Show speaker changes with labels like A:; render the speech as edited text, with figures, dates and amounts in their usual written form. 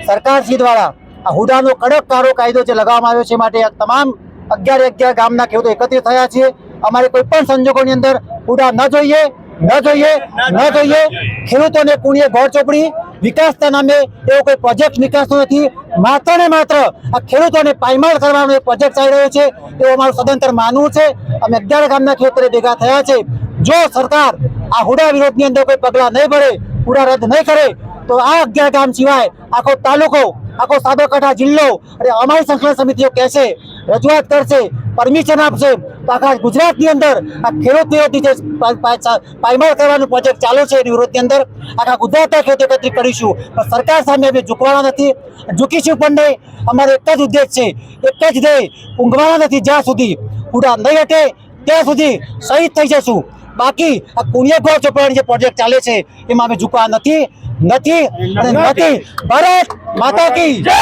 A: સરકારશ્રી દ્વારા આ હુડાનો કડક કાયદો જે લગાવવામાં આવ્યો છે માટે તમામ 11 ગામના ખેડૂતો એકત્રિત થયા છીએ। અમારે કોઈ પણ સંજોગોની અંદર હુડા ન જોઈએ, ન જોઈએ, ન જોઈએ। ખેડૂતોને કુણીએ ઘોડ ચોપડી વિકાસના નામે એવો કોઈ પ્રોજેક્ટ વિકાસનો નથી, માત્ર ને માત્ર આ ખેડૂતોને પાયમાલ કરવાનો એક પ્રોજેક્ટ ચાલી રહ્યો છે એવું અમારું સદંતર માનવું છે। અમે 11 ગામના ખેડૂતો ભેગા થયા છે। જો સરકાર આ હુડા વિરોધની અંદર કોઈ પગલાં નહીં ભરે, હુડા રદ નહીં કરે તો આ 11 ગામ સિવાય આખો તાલુકો, આખો સાબરકાંઠા જિલ્લો અને અમારી સંકલન સમિતિઓ કહેશે, રજૂઆત કરશે, પરમિશન આપશે તો આખા ગુજરાતની અંદર આ ખેડૂત વિરોધી જે પાયમાલ કરવાનો પ્રોજેક્ટ ચાલુ છે એની વિરોધની અંદર આખા ગુજરાતના ખેડૂતો એકત્રિત કરીશું। પણ સરકાર સામે અમે ઝૂકવાના નથી, ઝૂકીશું પણ નહીં। અમારો એક જ ઉદ્દેશ છે, એક જ ધ્યેય, ઊંઘવાના નથી જ્યાં સુધી હુડા નહીં હટે ત્યાં સુધી શહીદ થઈ જશું। બાકી આ કુણીએ ઘોડ ચોપડવાની જે પ્રોજેક્ટ ચાલે છે એમાં અમે ઝૂકવા નથી, નથી અને નથી। ભારત માતા કી જય।